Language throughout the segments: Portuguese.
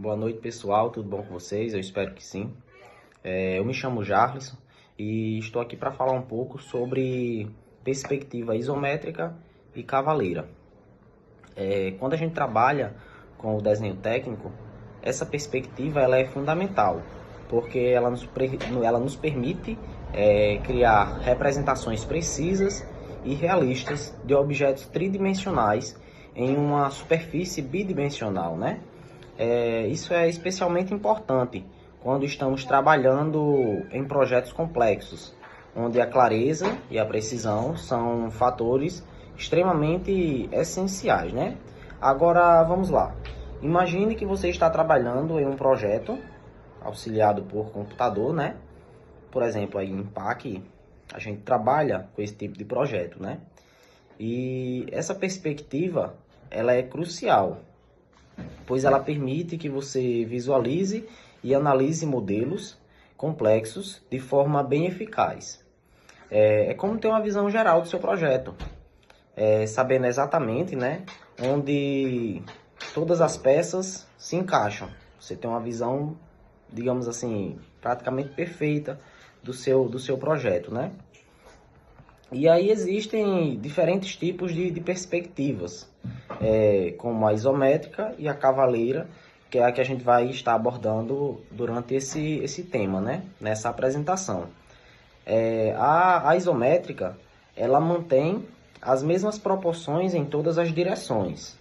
Boa noite, pessoal. Tudo bom com vocês? Eu espero que sim. Eu me chamo Jarlis e estou aqui para falar um pouco sobre perspectiva isométrica e cavaleira. Quando a gente trabalha com o desenho técnico, essa perspectiva ela é fundamental, porque ela nos permite criar representações precisas e realistas de objetos tridimensionais em uma superfície bidimensional, né? Isso é especialmente importante quando estamos trabalhando em projetos complexos, onde a clareza e a precisão são fatores extremamente essenciais, né? Agora, vamos lá. Imagine que você está trabalhando em um projeto auxiliado por computador, né? Por exemplo, aí em PAC, a gente trabalha com esse tipo de projeto, né? E essa perspectiva, ela é crucial, pois ela permite que você visualize e analise modelos complexos de forma bem eficaz. É como ter uma visão geral do seu projeto, sabendo exatamente, né, onde todas as peças se encaixam. Você tem uma visão, digamos assim, praticamente perfeita do seu projeto, né? E aí existem diferentes tipos de perspectivas, como a isométrica e a cavaleira, que é a que a gente vai estar abordando durante esse tema, né? Nessa apresentação. A isométrica, ela mantém as mesmas proporções em todas as direções,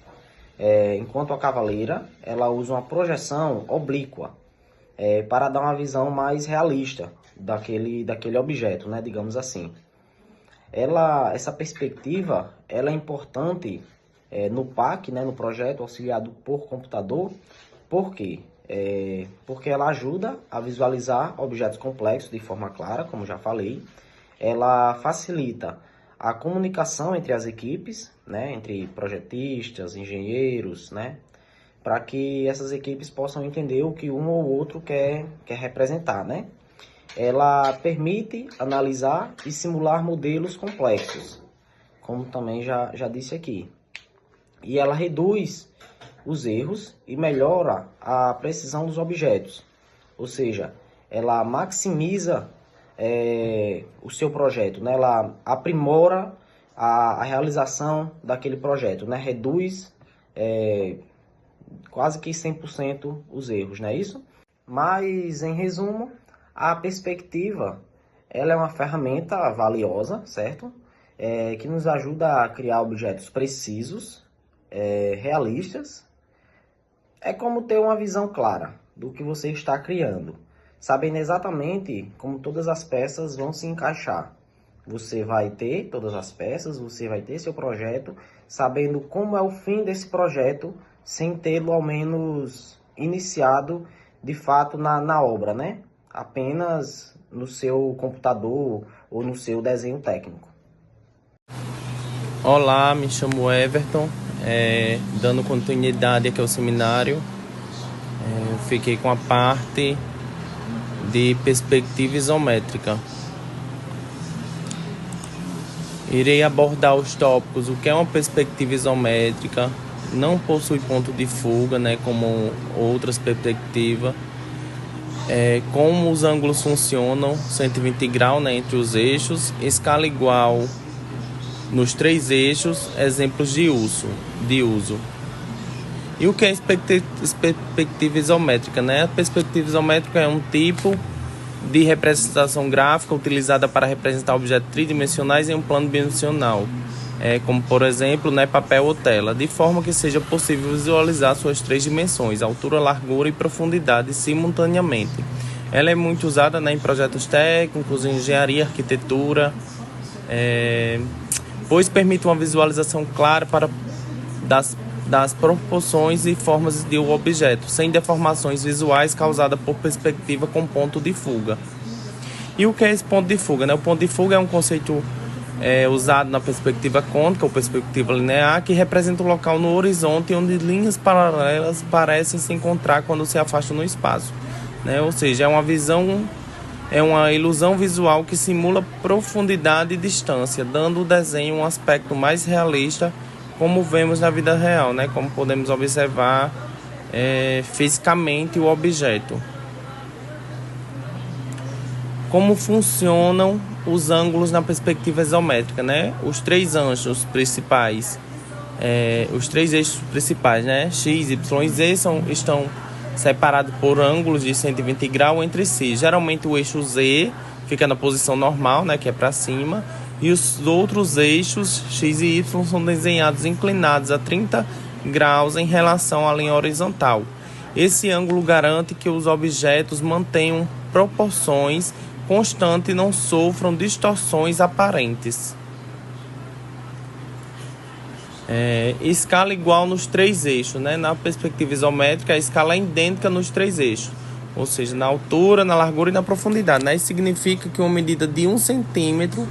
enquanto a cavaleira, ela usa uma projeção oblíqua, para dar uma visão mais realista daquele objeto, né? Digamos assim. Essa perspectiva ela é importante no PAC, né, no projeto auxiliado por computador. Por quê? Porque ela ajuda a visualizar objetos complexos de forma clara, como já falei. Ela facilita a comunicação entre as equipes, né, entre projetistas, engenheiros, né, para que essas equipes possam entender o que um ou outro quer representar, né? Ela permite analisar e simular modelos complexos, como também já disse aqui. E ela reduz os erros e melhora a precisão dos objetos. Ou seja, ela maximiza o seu projeto, né? Ela aprimora a realização daquele projeto, né? Reduz quase que 100% os erros, não é isso? Mas, em resumo, a perspectiva, ela é uma ferramenta valiosa, certo? Que nos ajuda a criar objetos precisos, realistas. É como ter uma visão clara do que você está criando, sabendo exatamente como todas as peças vão se encaixar. Você vai ter todas as peças, você vai ter seu projeto, sabendo como é o fim desse projeto, sem tê-lo ao menos iniciado de fato na obra, né? Apenas no seu computador ou no seu desenho técnico. Olá, me chamo Everton, dando continuidade aqui ao seminário. Eu fiquei com a parte de perspectiva isométrica. Irei abordar os tópicos: o que é uma perspectiva isométrica, não possui ponto de fuga, né, como outras perspectivas. Como os ângulos funcionam, 120 graus, né, entre os eixos, escala igual nos 3 eixos, exemplos de uso. E o que é perspectiva isométrica, né? A perspectiva isométrica é um tipo de representação gráfica utilizada para representar objetos tridimensionais em um plano bidimensional, como por exemplo, né, papel ou tela, de forma que seja possível visualizar suas 3 dimensões, altura, largura e profundidade, simultaneamente. Ela é muito usada, né, em projetos técnicos, em engenharia, arquitetura, pois permite uma visualização clara das proporções e formas de um objeto, sem deformações visuais causadas por perspectiva com ponto de fuga. E o que é esse ponto de fuga, né? O ponto de fuga é um conceito usado na perspectiva cônica ou perspectiva linear, que representa o local no horizonte onde linhas paralelas parecem se encontrar quando se afastam no espaço, né? Ou seja, é uma ilusão visual que simula profundidade e distância, dando ao desenho um aspecto mais realista, como vemos na vida real, né? Como podemos observar fisicamente o objeto. Como funcionam os ângulos na perspectiva isométrica, né? Os três eixos principais, né? X, Y e Z estão separados por ângulos de 120 graus entre si. Geralmente o eixo Z fica na posição normal, né? Que é para cima. E os outros eixos X e Y são desenhados inclinados a 30 graus em relação à linha horizontal. Esse ângulo garante que os objetos mantenham proporções constantes e não sofram distorções aparentes. Escala igual nos três eixos, né? Na perspectiva isométrica, a escala é idêntica nos três eixos, ou seja, na altura, na largura e na profundidade, né? Isso significa que uma medida de 1 centímetro,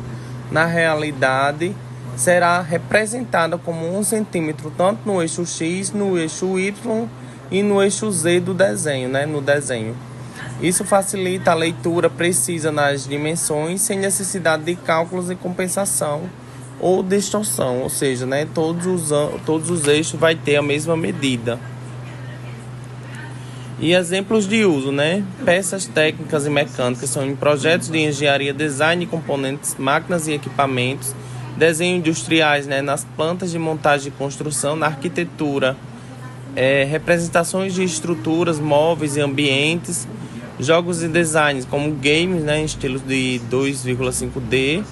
na realidade, será representada como 1 centímetro tanto no eixo X, no eixo Y e no eixo Z do desenho, né? No desenho. Isso facilita a leitura precisa nas dimensões sem necessidade de cálculos de compensação ou distorção, ou seja, né? Todos os eixos vai ter a mesma medida. E exemplos de uso, né? Peças técnicas e mecânicas são em projetos de engenharia, design de componentes, máquinas e equipamentos, desenho industriais, né? Nas plantas de montagem e construção, na arquitetura, representações de estruturas, móveis e ambientes, jogos e designs como games, né? Em estilos de 2,5D,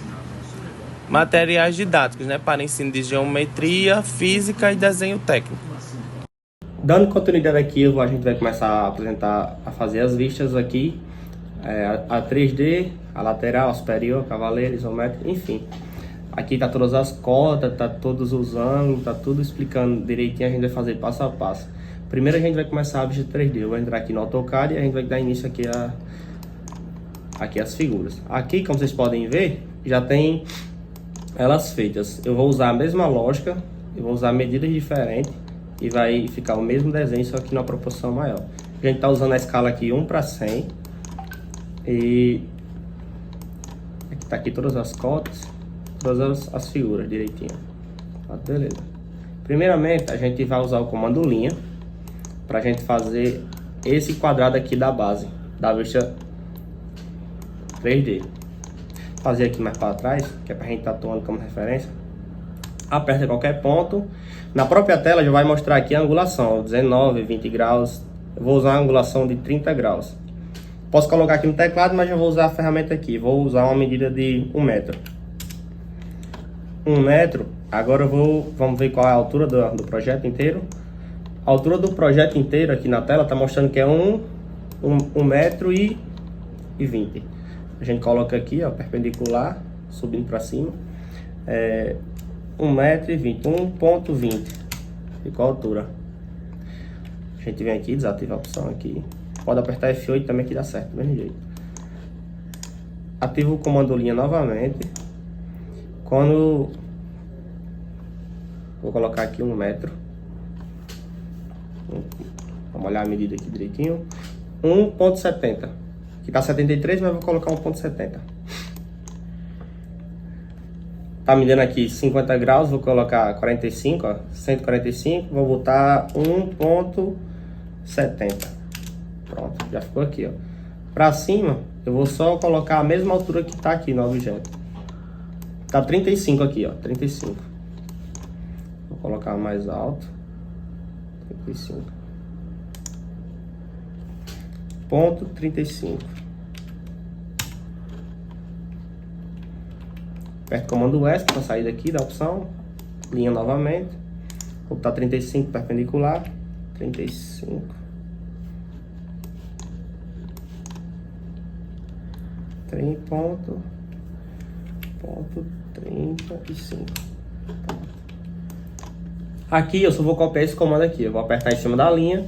materiais didáticos, né? Para ensino de geometria, física e desenho técnico. Dando continuidade aqui, a gente vai começar a fazer as vistas aqui, a 3D, a lateral, a superior, a cavaleira, isométrica, enfim. Aqui tá todas as cotas, tá todos os ângulos, tá tudo explicando direitinho, a gente vai fazer passo a passo. Primeiro a gente vai começar a vista 3D, eu vou entrar aqui no AutoCAD e a gente vai dar início aqui as figuras. Aqui, como vocês podem ver, já tem elas feitas. Eu vou usar a mesma lógica, eu vou usar medidas diferentes, e vai ficar o mesmo desenho, só que numa proporção maior. A gente está usando a escala aqui 1:100 e tá aqui todas as cotas, todas as figuras direitinho. Tá, beleza. Primeiramente a gente vai usar o comando linha para a gente fazer esse quadrado aqui da base da vista 3D. Vou fazer aqui mais para trás, que é para a gente estar tomando como referência. Aperta qualquer ponto. Na própria tela já vai mostrar aqui a angulação, 19, 20 graus. Eu vou usar a angulação de 30 graus. Posso colocar aqui no teclado, mas eu vou usar a ferramenta aqui. Vou usar uma medida de 1 metro. 1 metro. Agora vamos ver qual é a altura do projeto inteiro. A altura do projeto inteiro aqui na tela está mostrando que é 1 metro e 20. A gente coloca aqui, ó, perpendicular, subindo para cima. 1 metro e 20, 1,20. Ficou a altura. A gente vem aqui, desativa a opção aqui. Pode apertar F8 também que dá certo, do mesmo jeito. Ativa o comando linha novamente. Quando vou colocar aqui 1 metro. Vamos olhar a medida aqui direitinho. 1,70. Aqui tá 73, mas vou colocar 1,70. Tá me dando aqui 50 graus, vou colocar 45, ó, 145, vou botar 1,70. Pronto, já ficou aqui, ó. Pra cima, eu vou só colocar a mesma altura que tá aqui no objeto. Tá 35 aqui, ó, 35. Vou colocar mais alto. 35. Ponto 35. Aperto o comando S para sair daqui da opção. Linha novamente. Vou botar 35 perpendicular. 35. Ponto 35. Aqui eu só vou copiar esse comando aqui. Eu vou apertar em cima da linha.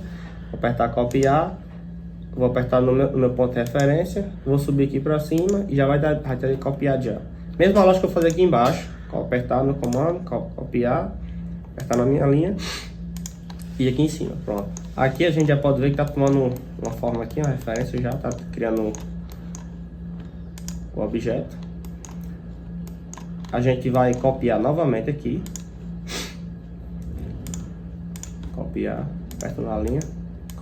Vou apertar copiar. Vou apertar no meu ponto de referência. Vou subir aqui para cima e já vai ter copiado já. Mesma lógica que eu vou fazer aqui embaixo. Apertar no comando, copiar, apertar na minha linha e aqui em cima, pronto. Aqui a gente já pode ver que tá tomando uma forma aqui, uma referência já, tá criando o objeto. A gente vai copiar novamente aqui. Copiar, aperta na linha,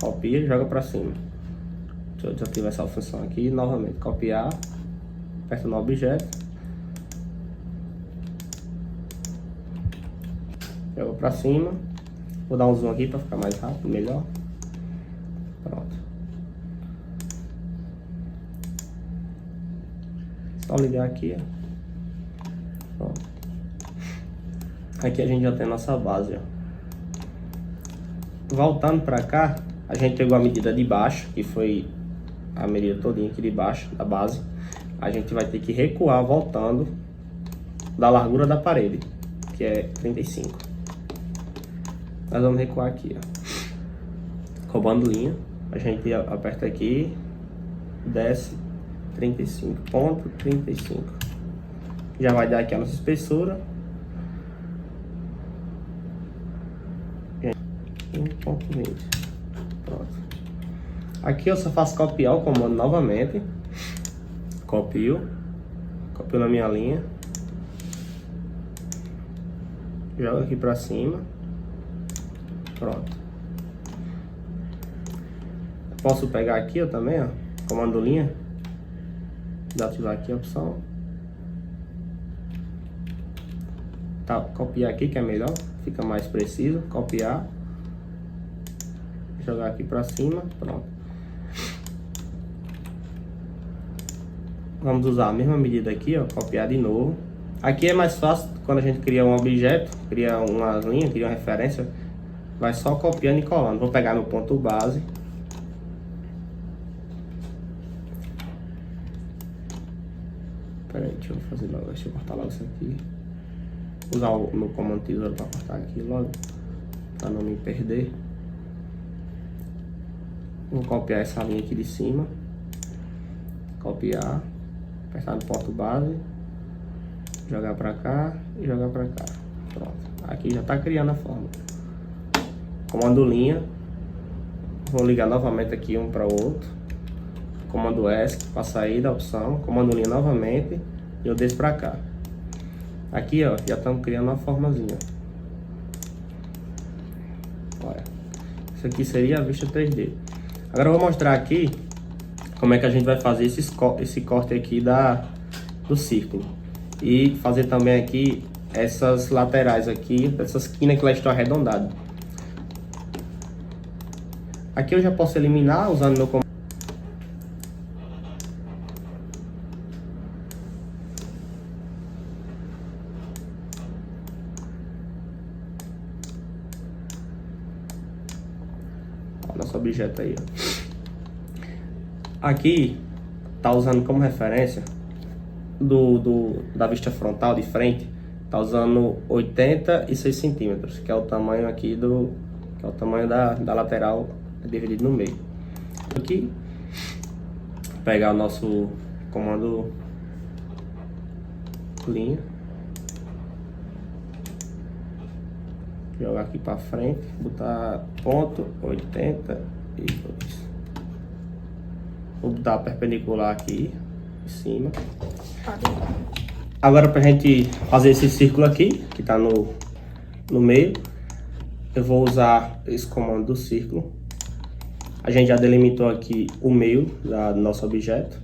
copia e joga para cima. Deixa eu desativar essa função aqui, novamente, copiar, aperta no objeto, joga para cima, vou dar um zoom aqui para ficar mais rápido, melhor. Pronto. Só ligar aqui, ó. Pronto. Aqui a gente já tem a nossa base, ó. Voltando para cá, a gente pegou a medida de baixo, que foi a medida todinha aqui de baixo, da base. A gente vai ter que recuar voltando da largura da parede, que é 35. Nós vamos recuar aqui, ó. Com a bandolinha, a gente aperta aqui, desce 35,35. Já vai dar aqui a nossa espessura. 1,20. Pronto. Aqui eu só faço copiar o comando novamente. Copio na minha linha, jogo aqui pra cima. Pronto. Posso pegar aqui, ó, também, ó, comando linha, desativar aqui a opção. Tá, copiar aqui que é melhor, fica mais preciso. Copiar, jogar aqui pra cima. Pronto. Vamos usar a mesma medida aqui, ó, copiar de novo. Aqui é mais fácil quando a gente cria um objeto, cria uma linha, cria uma referência, vai só copiando e colando. Vou pegar no ponto base. Pera aí, deixa eu fazer logo, deixa eu cortar logo isso aqui. Usar o meu comando tesouro para cortar aqui logo, para não me perder. Vou copiar essa linha aqui de cima. Copiar. Apertar no ponto base, jogar pra cá e jogar pra cá. Pronto, aqui já tá criando a forma. Comando linha, vou ligar novamente aqui um para o outro. Comando ESC para sair da opção. Comando linha novamente e eu desço pra cá. Aqui, ó, já estamos criando uma formazinha. Olha, isso aqui seria a vista 3D. Agora eu vou mostrar aqui como é que a gente vai fazer esse corte aqui do círculo. E fazer também aqui essas laterais aqui, essas quinas que elas estão arredondadas. Aqui eu já posso eliminar usando meu comando. Nosso objeto aí, ó. Aqui tá usando como referência da vista frontal de frente, tá usando 86 centímetros, que é o tamanho aqui que é o tamanho da lateral dividido no meio. Aqui pegar o nosso comando linha, jogar aqui para frente, botar ponto 82. Vou botar perpendicular aqui em cima. Agora pra gente fazer esse círculo aqui, que tá no meio, eu vou usar esse comando do círculo. A gente já delimitou aqui o meio do nosso objeto.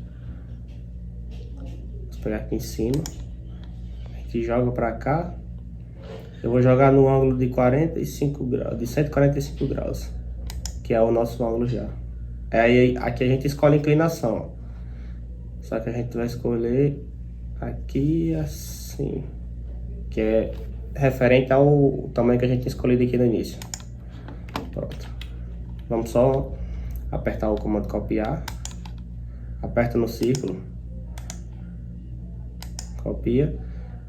Vou pegar aqui em cima. A gente joga pra cá. Eu vou jogar no ângulo de 45 graus, de 145 graus, que é o nosso ângulo já. Aí aqui a gente escolhe a inclinação, ó. Só que a gente vai escolher aqui assim, que é referente ao tamanho que a gente tinha escolhido aqui no início. Pronto. Vamos só apertar o comando copiar. Aperta no círculo. Copia.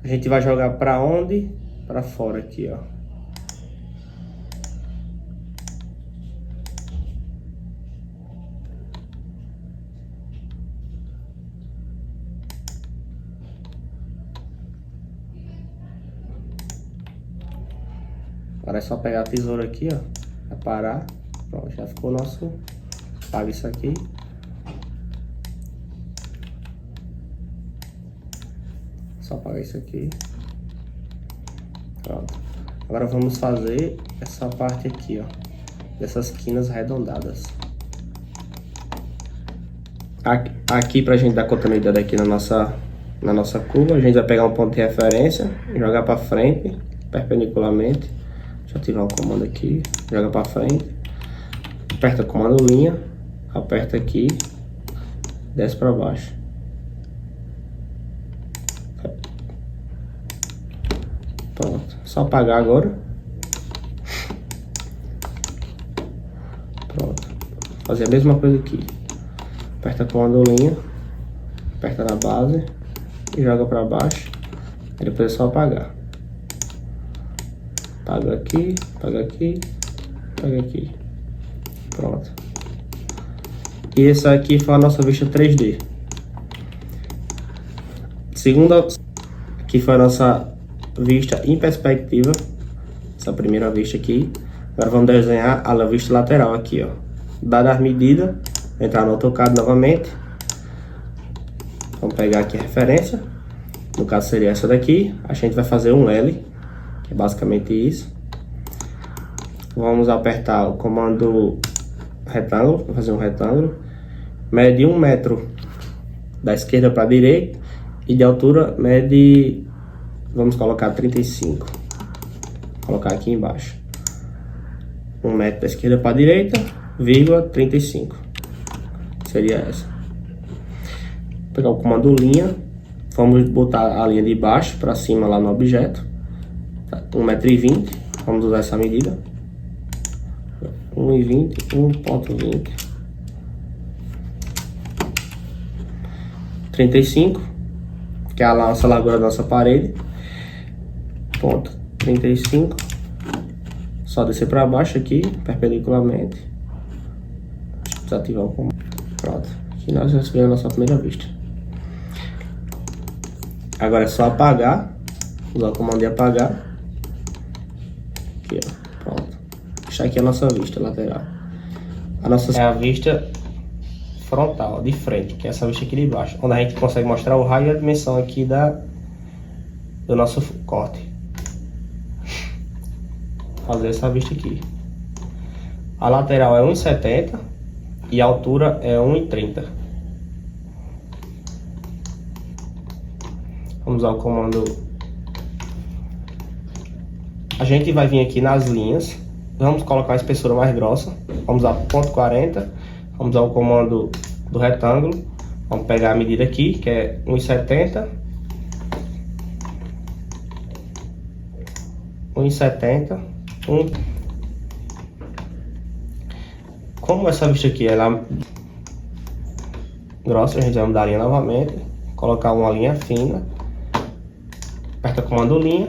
A gente vai jogar para onde? Para fora aqui, ó. Agora é só pegar a tesoura aqui, ó, aparar. Pronto, já ficou o nosso. Apaga isso aqui. Só apagar isso aqui. Pronto. Agora vamos fazer essa parte aqui, ó, dessas quinas arredondadas. Aqui, pra gente dar continuidade aqui na nossa curva, a gente vai pegar um ponto de referência, jogar para frente, perpendicularmente. Deixa eu ativar o comando aqui, joga para frente, aperta o comando linha, aperta aqui, desce para baixo. Pronto, só apagar agora. Pronto, fazer a mesma coisa aqui. Aperta com a linha, aperta na base e joga para baixo. Aí depois é só apagar. Apaga aqui, apaga aqui, apaga aqui. Pronto. E essa aqui foi a nossa vista 3D. Segunda, aqui foi a nossa vista em perspectiva. Essa primeira vista aqui. Agora vamos desenhar a vista lateral aqui, ó. Dadas as medidas, entrar no AutoCAD novamente. Vamos pegar aqui a referência. No caso seria essa daqui. A gente vai fazer um L, que é basicamente isso. Vamos apertar o comando retângulo, vou fazer um retângulo. Mede 1 metro da esquerda para a direita. E de altura mede, vamos colocar 35. Vou colocar aqui embaixo. 1 metro da esquerda para a direita, vírgula 35. Seria essa. Vou pegar o comando linha. Vamos botar a linha de baixo para cima lá no objeto. 1,20 m. Vamos usar essa medida. 1,20, 1,20. 35, que é a nossa largura da nossa parede. Ponto 35. Só descer para baixo aqui, perpendicularmente. Desativar o comando. Pronto. Aqui nós já recebemos a nossa primeira vista. Agora é só apagar. Usar o comando de apagar. Aqui, ó. Pronto. Deixar aqui a nossa vista lateral. A nossa é a vista frontal, de frente, que é essa vista aqui de baixo, onde a gente consegue mostrar o raio e a dimensão aqui do nosso corte. Fazer essa vista aqui. A lateral é 1,70 e a altura é 1,30. Vamos usar o comando. A gente vai vir aqui nas linhas. Vamos colocar a espessura mais grossa. Vamos usar ponto 40. Vamos usar o comando do retângulo. Vamos pegar a medida aqui, que é 1,70. 1,70. Como essa vista aqui ela é grossa, a gente vai mudar a linha novamente. Colocar uma linha fina. Aperta o comando linha.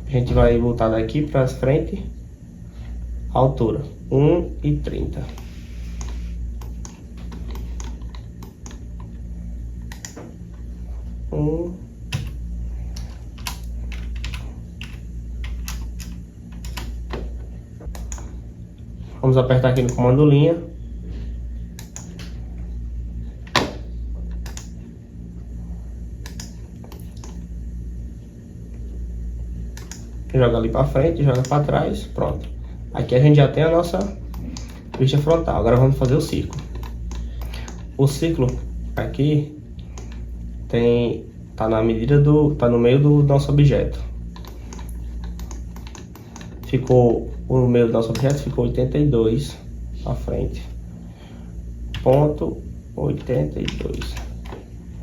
A gente vai voltar daqui para frente. Altura 1,30. Vamos apertar aqui no comando linha. Joga ali para frente, joga para trás, pronto. Aqui a gente já tem a nossa vista frontal. Agora vamos fazer o círculo. O círculo aqui tá na medida tá no meio do nosso objeto. O meio do nosso objeto ficou 82 à frente. Ponto 82.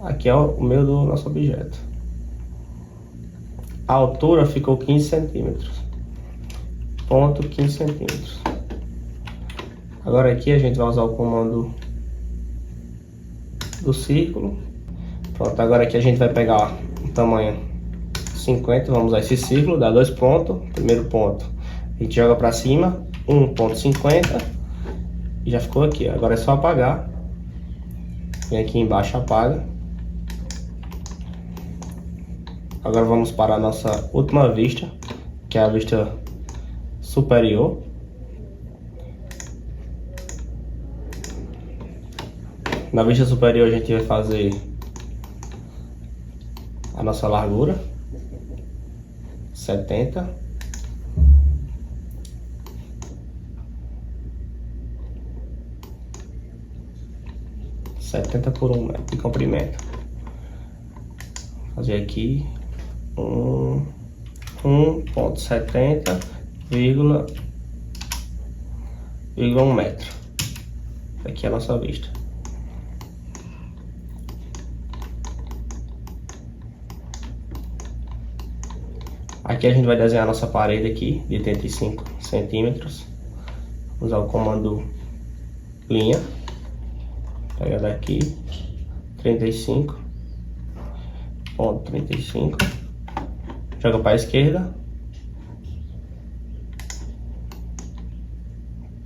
Aqui é o meio do nosso objeto. A altura ficou 15 centímetros. Ponto 15 centímetros. Agora aqui a gente vai usar o comando do círculo. Pronto, agora aqui a gente vai pegar o tamanho 50. Vamos usar esse círculo, dá 2 pontos. Primeiro ponto a gente joga para cima, 1,50 e já ficou aqui. Agora é só apagar. Vem aqui embaixo, apaga. Agora vamos para a nossa última vista, que é a vista superior. Na vista superior a gente vai fazer a nossa largura 70. 70 por 1 metro de comprimento. Vou fazer aqui 1,70, 1 metro. Aqui é a nossa vista. Aqui a gente vai desenhar a nossa parede aqui de 85 centímetros. Usar o comando linha. Pega daqui 35,35. Joga para a esquerda.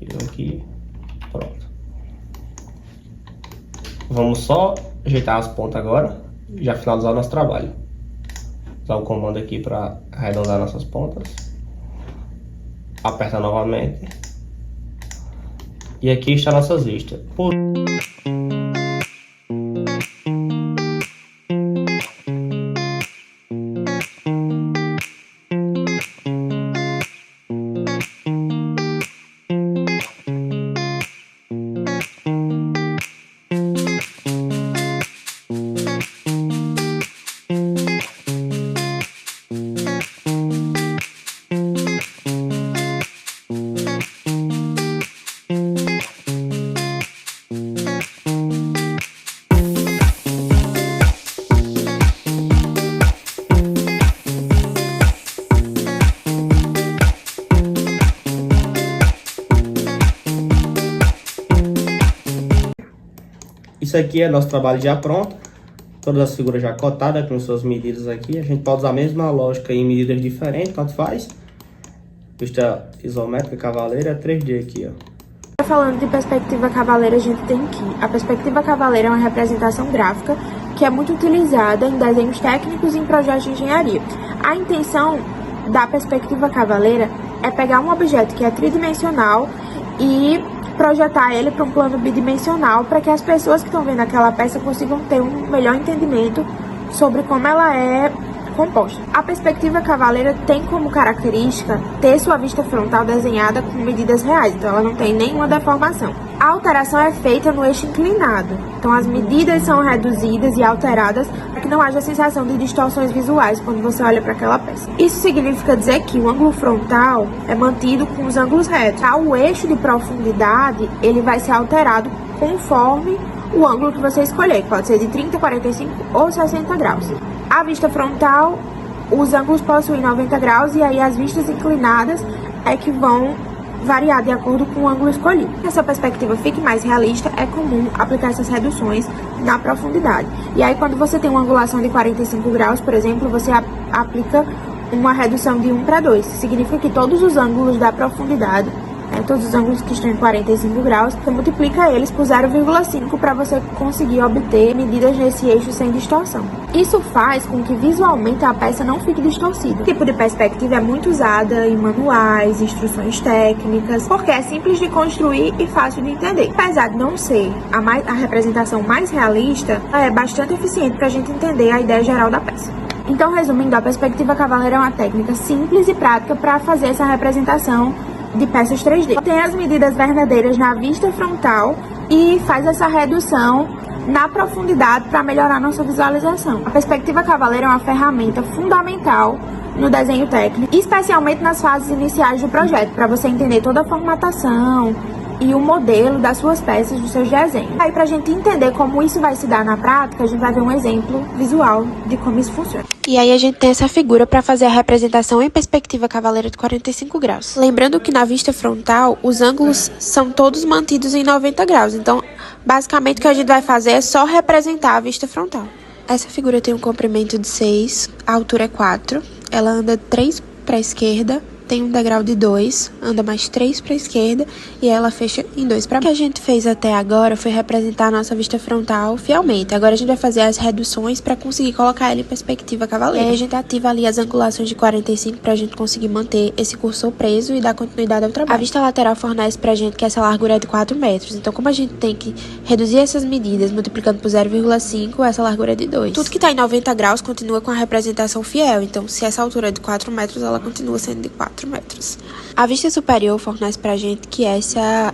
E aqui, pronto. Vamos só ajeitar as pontas agora e já finalizar o nosso trabalho. Usar o comando aqui para arredondar nossas pontas. Aperta novamente. E aqui está nossas vistas. Isso aqui é nosso trabalho já pronto. Todas as figuras já cotadas com suas medidas aqui. A gente pode usar a mesma lógica em medidas diferentes, tanto faz. Vista isométrica cavaleira é 3D aqui, ó. Falando de perspectiva cavaleira, a gente tem que a perspectiva cavaleira é uma representação gráfica que é muito utilizada em desenhos técnicos e em projetos de engenharia. A intenção da perspectiva cavaleira é pegar um objeto que é tridimensional e projetar ele para um plano bidimensional para que as pessoas que estão vendo aquela peça consigam ter um melhor entendimento sobre como ela é composta. A perspectiva cavaleira tem como característica ter sua vista frontal desenhada com medidas reais, então ela não tem nenhuma deformação. A alteração é feita no eixo inclinado, então as medidas são reduzidas e alteradas para que não haja sensação de distorções visuais quando você olha para aquela peça. Isso significa dizer que o ângulo frontal é mantido com os ângulos retos. O eixo de profundidade ele vai ser alterado conforme o ângulo que você escolher, que pode ser de 30, 45 ou 60 graus. A vista frontal, os ângulos possuem 90 graus e aí as vistas inclinadas é que vão variar de acordo com o ângulo escolhido. Para que essa perspectiva fique mais realista, é comum aplicar essas reduções na profundidade. E aí quando você tem uma angulação de 45 graus, por exemplo, você aplica uma redução de 1 para 2. Significa que todos os ângulos da profundidade, todos os ângulos que estão em 45 graus, você multiplica eles por 0,5 para você conseguir obter medidas nesse eixo sem distorção. Isso faz com que visualmente a peça não fique distorcida. Esse tipo de perspectiva é muito usada em manuais, instruções técnicas, porque é simples de construir e fácil de entender. Apesar de não ser a representação mais realista, ela é bastante eficiente para a gente entender a ideia geral da peça. Então, resumindo, a perspectiva cavaleira é uma técnica simples e prática para fazer essa representação de peças 3D. Tem as medidas verdadeiras na vista frontal e faz essa redução na profundidade para melhorar nossa visualização. A perspectiva cavaleira é uma ferramenta fundamental no desenho técnico, especialmente nas fases iniciais do projeto, para você entender toda a formatação e o modelo das suas peças, dos seus desenhos. Aí, para a gente entender como isso vai se dar na prática, a gente vai ver um exemplo visual de como isso funciona. E aí a gente tem essa figura para fazer a representação em perspectiva cavaleira de 45 graus. Lembrando que na vista frontal, os ângulos são todos mantidos em 90 graus. Então, basicamente, o que a gente vai fazer é só representar a vista frontal. Essa figura tem um comprimento de 6, a altura é 4. Ela anda 3 para a esquerda, tem um degrau de 2, anda mais 3 para a esquerda e ela fecha em 2 para baixo. O que a gente fez até agora foi representar a nossa vista frontal fielmente. Agora a gente vai fazer as reduções para conseguir colocar ela em perspectiva cavaleira. E aí a gente ativa ali as angulações de 45 para a gente conseguir manter esse cursor preso e dar continuidade ao trabalho. A vista lateral fornece para a gente que essa largura é de 4 metros. Então, como a gente tem que reduzir essas medidas multiplicando por 0,5, essa largura é de 2. Tudo que está em 90 graus continua com a representação fiel. Então, se essa altura é de 4 metros, ela continua sendo de 4 metros. A vista superior fornece pra gente que essa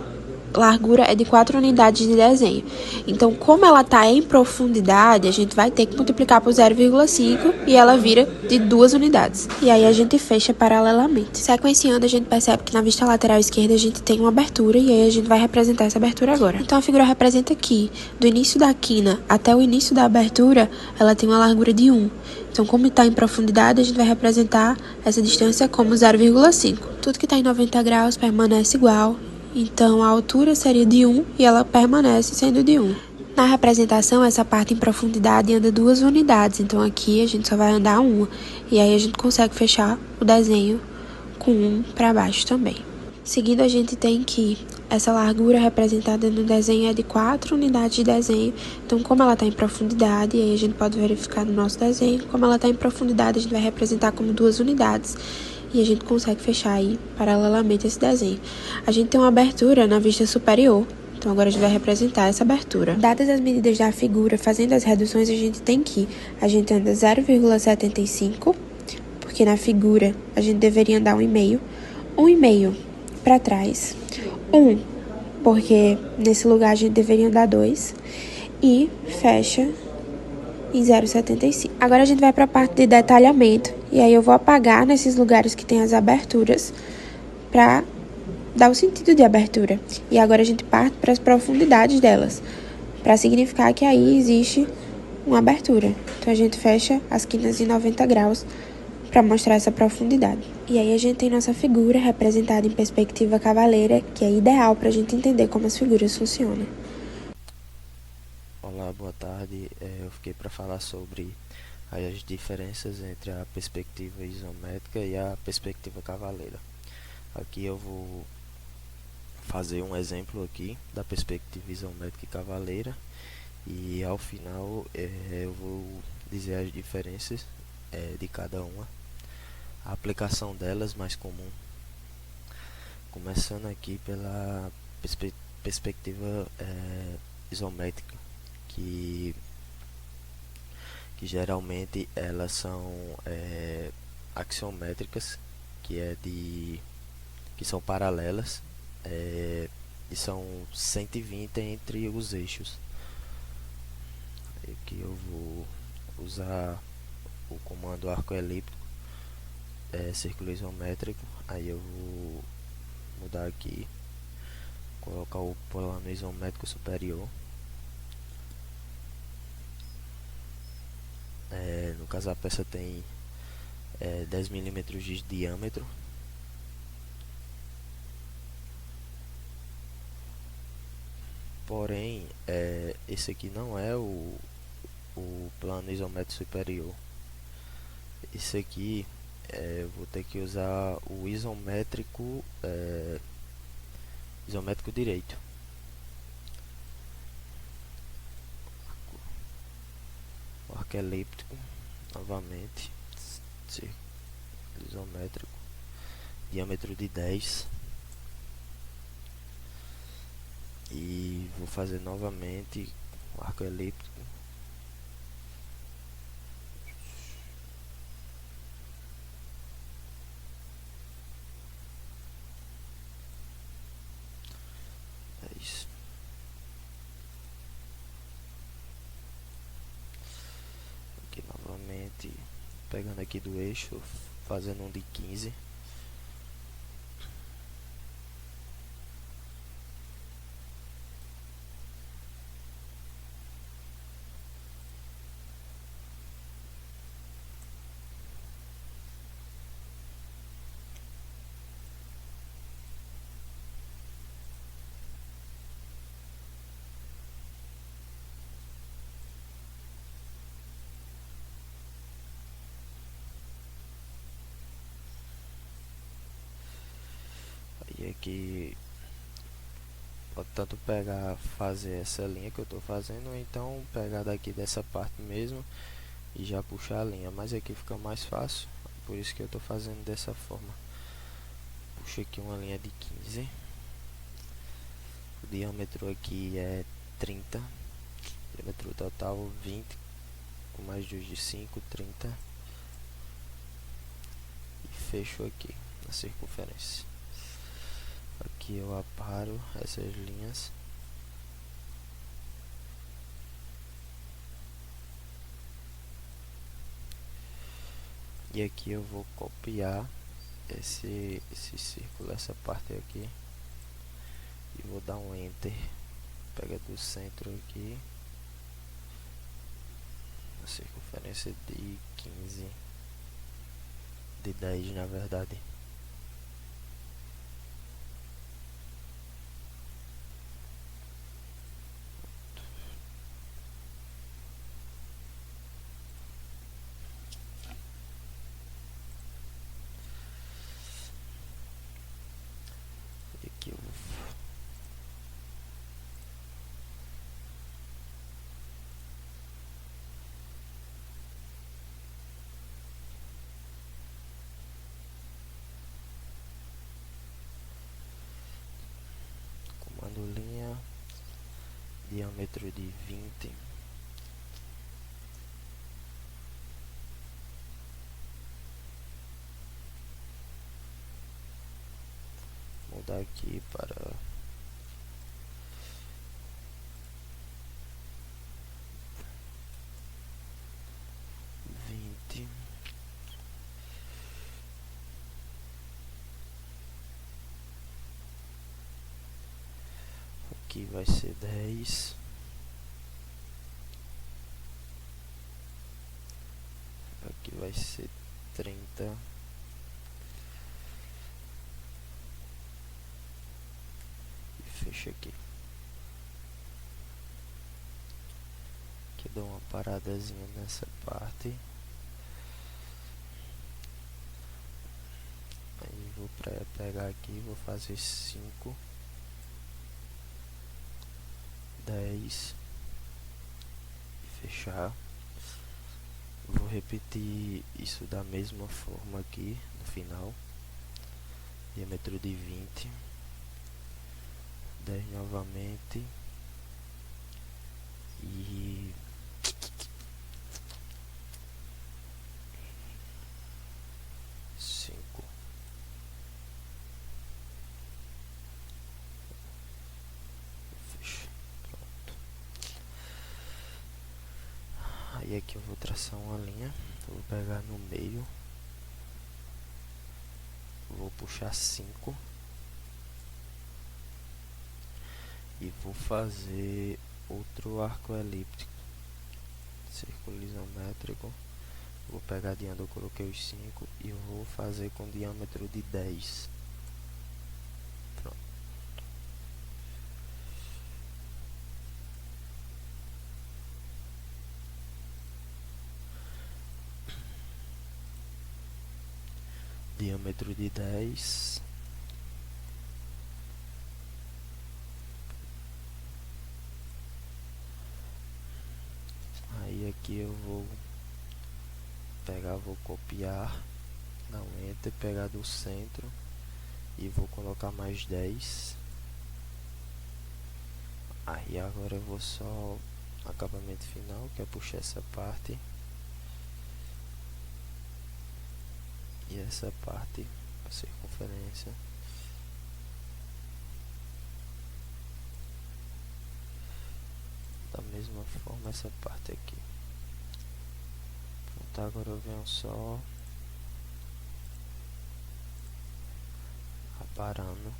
largura é de 4 unidades de desenho. Então, como ela está em profundidade, a gente vai ter que multiplicar por 0,5 e ela vira de 2 unidades. E aí a gente fecha paralelamente. Sequenciando, a gente percebe que na vista lateral esquerda a gente tem uma abertura e aí a gente vai representar essa abertura agora. Então, a figura representa que do início da quina até o início da abertura, ela tem uma largura de 1. Então, como está em profundidade, a gente vai representar essa distância como 0,5. Tudo que está em 90 graus permanece igual. Então, a altura seria de 1 e ela permanece sendo de 1. Na representação, essa parte em profundidade anda 2 unidades. Então, aqui a gente só vai andar 1. E aí a gente consegue fechar o desenho com 1 para baixo também. Seguindo, a gente tem que essa largura representada no desenho é de 4 unidades de desenho. Então, como ela está em profundidade, aí a gente pode verificar no nosso desenho. Como ela está em profundidade, a gente vai representar como 2 unidades. E a gente consegue fechar aí, paralelamente, esse desenho. A gente tem uma abertura na vista superior. Então, agora a gente vai representar essa abertura. Dadas as medidas da figura, fazendo as reduções, a gente tem que a gente anda 0,75, porque na figura a gente deveria andar 1,5. 1,5 para trás. 1, porque nesse lugar a gente deveria andar 2. E fecha em 0,75. Agora a gente vai para a parte de detalhamento. E aí eu vou apagar nesses lugares que tem as aberturas para dar o sentido de abertura. E agora a gente parte para as profundidades delas, para significar que aí existe uma abertura. Então a gente fecha as quinas em 90 graus para mostrar essa profundidade. E aí a gente tem nossa figura representada em perspectiva cavaleira, que é ideal para a gente entender como as figuras funcionam. Olá, boa tarde. Eu fiquei para falar sobre as diferenças entre a perspectiva isométrica e a perspectiva cavaleira. Aqui eu vou fazer um exemplo aqui da perspectiva isométrica e cavaleira e ao final eu vou dizer as diferenças de cada uma, a aplicação delas mais comum, começando aqui pela perspectiva isométrica, que geralmente elas são axiométricas, que são paralelas e são 120 entre os eixos. Aqui eu vou usar o comando arco elíptico, círculo isométrico. Aí eu vou mudar aqui, colocar o plano isométrico superior. No caso a peça tem 10 mm de diâmetro. Porém, esse aqui não é o plano isométrico superior. Esse aqui eu vou ter que usar o isométrico direito. O arco elíptico, novamente, círculo isométrico, diâmetro de 10. E vou fazer novamente o arco elíptico, é isso. Aqui novamente, pegando aqui do eixo, fazendo um de 15. E aqui pode tanto fazer essa linha que eu estou fazendo, ou então pegar daqui dessa parte mesmo e já puxar a linha, mas aqui fica mais fácil, por isso que eu estou fazendo dessa forma. Puxo aqui uma linha de 15, o diâmetro aqui é 30, diâmetro total 20, com mais de 5, 30, e fecho aqui na circunferência. Aqui eu aparo essas linhas. E aqui eu vou copiar esse círculo, essa parte aqui, e vou dar um enter. Pega do centro aqui, a circunferência de 15, de 10 na verdade. E aqui eu vou comando linha, diâmetro de 20, mudar aqui para 20. Aqui vai ser 10. Aqui vai ser 30. E fecha aqui. Aqui dou uma paradazinha nessa parte. Aí vou pegar aqui, vou fazer 5, 10 e fechar. Vou repetir isso da mesma forma aqui no final. Diâmetro de 20, 10 novamente e aí aqui eu vou traçar uma linha, vou pegar no meio, vou puxar 5 e vou fazer outro arco elíptico, círculo isométrico. Vou pegar de onde eu coloquei os 5 e vou fazer com diâmetro de 10. Pronto. Diâmetro de 10. Aí aqui eu vou pegar, vou copiar, dar um enter, pegar do centro e vou colocar mais 10. Aí agora eu vou só acabamento final, que é puxar essa parte e essa parte, a circunferência. Da mesma forma essa parte aqui. Pronto, agora eu venho só aparando.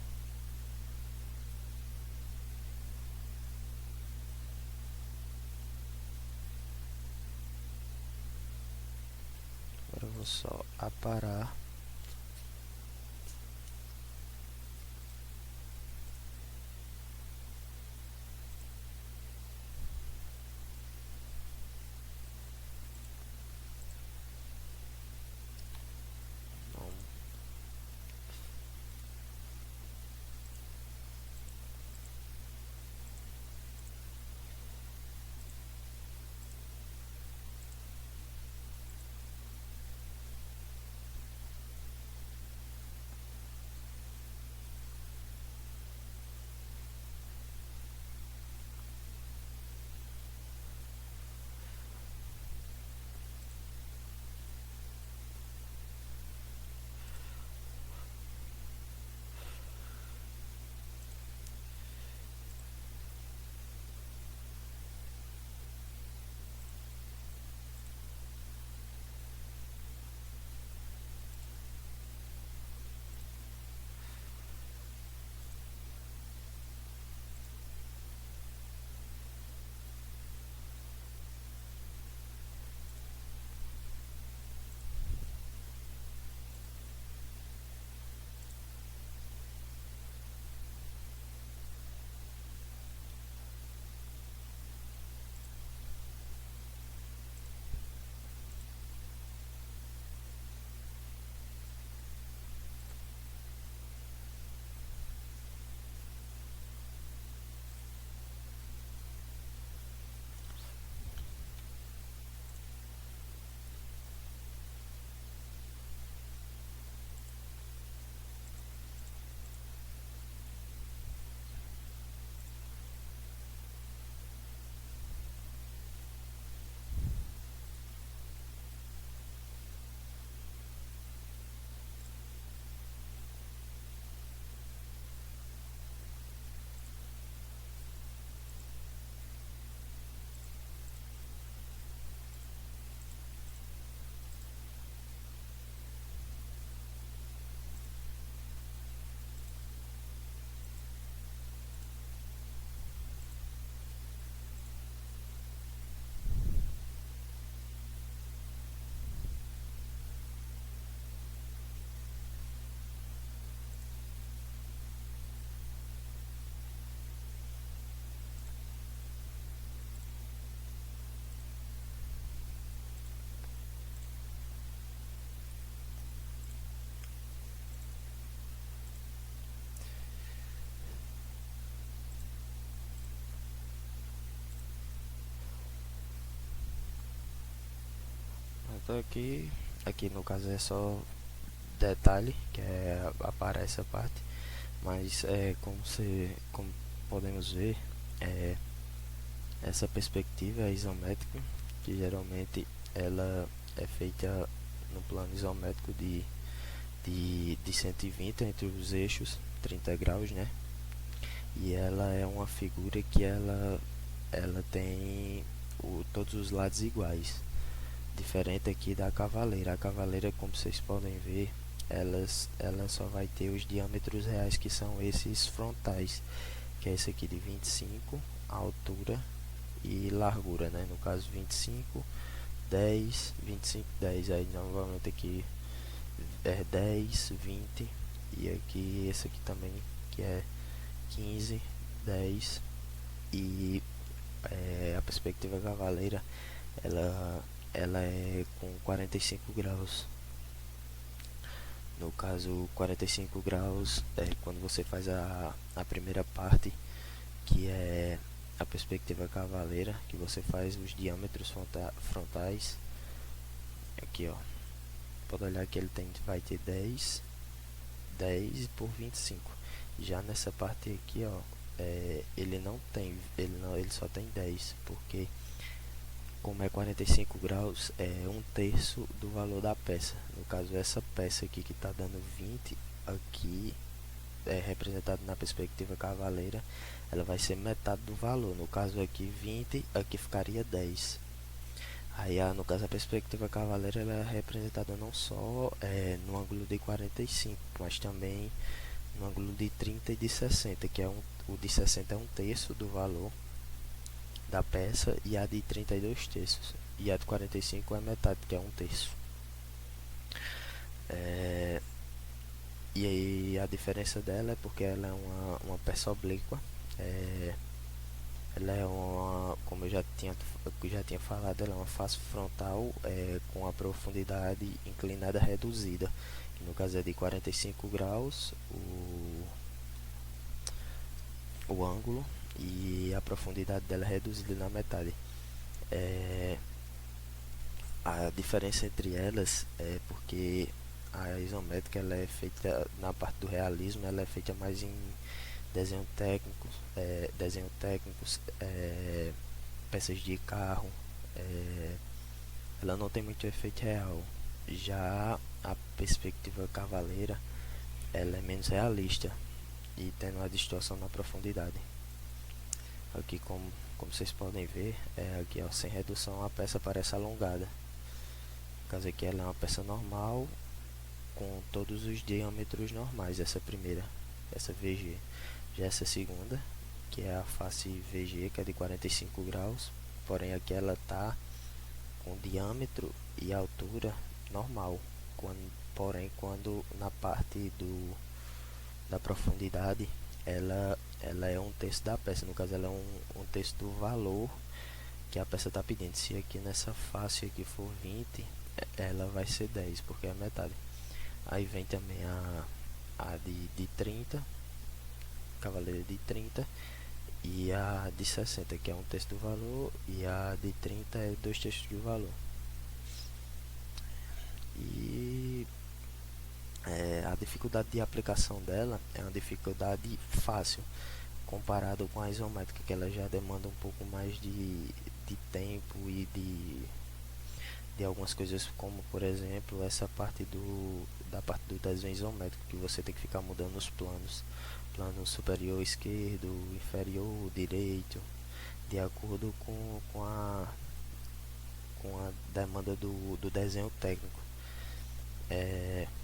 Agora eu vou só aparar. pronto aqui no caso é só detalhe que aparece a parte, mas como podemos ver, essa perspectiva é isométrica, que geralmente ela é feita no plano isométrico de 120 entre os eixos 30 graus, né? E ela é uma figura que ela tem todos os lados iguais, diferente aqui da cavaleira. A cavaleira, como vocês podem ver, ela só vai ter os diâmetros reais, que são esses frontais, que é esse aqui de 25, altura e largura, né? No caso 25, 10, 25, 10, aí novamente aqui é 10, 20, e aqui esse aqui também, que é 15, 10, e a perspectiva cavaleira ela é com 45 graus. No caso, 45 graus é quando você faz a primeira parte, que é a perspectiva cavaleira, que você faz os diâmetros frontais. Aqui, ó, pode olhar que ele vai ter 10 por 25. Já nessa parte aqui, ó, ele só tem 10, porque como é 45 graus, é 1/3 do valor da peça. No caso, essa peça aqui que está dando 20, aqui é representado na perspectiva cavaleira, ela vai ser metade do valor. No caso aqui 20, aqui ficaria 10. Aí no caso a perspectiva cavaleira, ela é representada não só no ângulo de 45, mas também no ângulo de 30 e de 60, que o de 60 é 1/3 do valor da peça, e a de 30 é 2/3, e a de 45 é metade, que é 1/3. E aí a diferença dela é porque ela é uma peça oblíqua. Ela é como eu já tinha falado, ela é uma face frontal com a profundidade inclinada reduzida, que no caso é de 45 graus o ângulo, e a profundidade dela é reduzida na metade. A diferença entre elas é porque a isométrica, ela é feita na parte do realismo, ela é feita mais em desenho técnicos, peças de carro, ela não tem muito efeito real. Já a perspectiva cavaleira, ela é menos realista e tendo uma distorção na profundidade. Aqui, como vocês podem ver, aqui, ó, sem redução, a peça parece alongada. No caso aqui, ela é uma peça normal com todos os diâmetros normais, essa primeira, essa VG. Já essa segunda, que é a face VG, que é de 45 graus, porém aqui ela tá com diâmetro e altura normal, porém quando na parte da profundidade, ela é 1/3 da peça. No caso, ela é 1/3 do valor que a peça está pedindo. Se aqui nessa face aqui for 20, ela vai ser 10, porque é a metade. Aí vem também a de 30, cavaleira de 30, e a de 60, que é 1/3 do valor, e a de 30 é 2/3 do valor. E a dificuldade de aplicação dela é uma dificuldade fácil, comparado com a isométrica, que ela já demanda um pouco mais de tempo e de algumas coisas, como por exemplo essa parte da parte do desenho isométrico, que você tem que ficar mudando os planos, plano superior esquerdo, inferior direito, de acordo com a demanda do desenho técnico.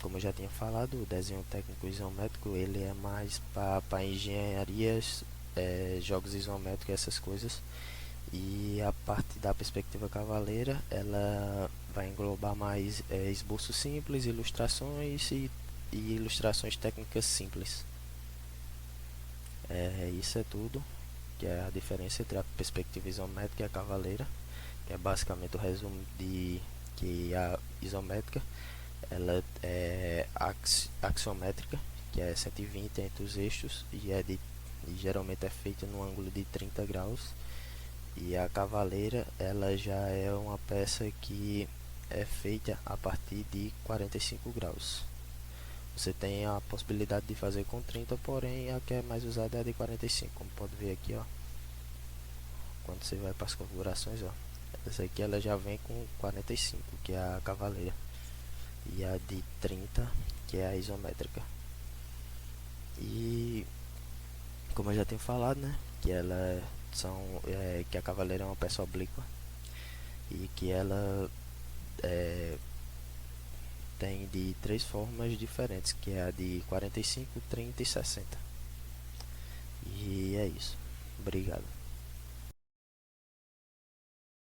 Como eu já tinha falado, o desenho técnico isométrico, ele é mais para engenharias, jogos isométricos, essas coisas. E a parte da perspectiva cavaleira, ela vai englobar mais esboços simples, ilustrações e ilustrações técnicas simples. Isso é tudo, que é a diferença entre a perspectiva isométrica e a cavaleira, que é basicamente o resumo de que a isométrica, ela é axiométrica, que é 120 entre os eixos, e geralmente é feita no ângulo de 30 graus. E a cavaleira, ela já é uma peça que é feita a partir de 45 graus. Você tem a possibilidade de fazer com 30, porém a que é mais usada é a de 45, como pode ver aqui, ó. Quando você vai para as configurações, ó, essa aqui ela já vem com 45, que é a cavaleira, e a de 30, que é a isométrica. E como eu já tenho falado, né, que que a cavaleira é uma peça oblíqua e que ela tem de 3 formas diferentes, que é a de 45, 30 e 60. E é isso. Obrigado.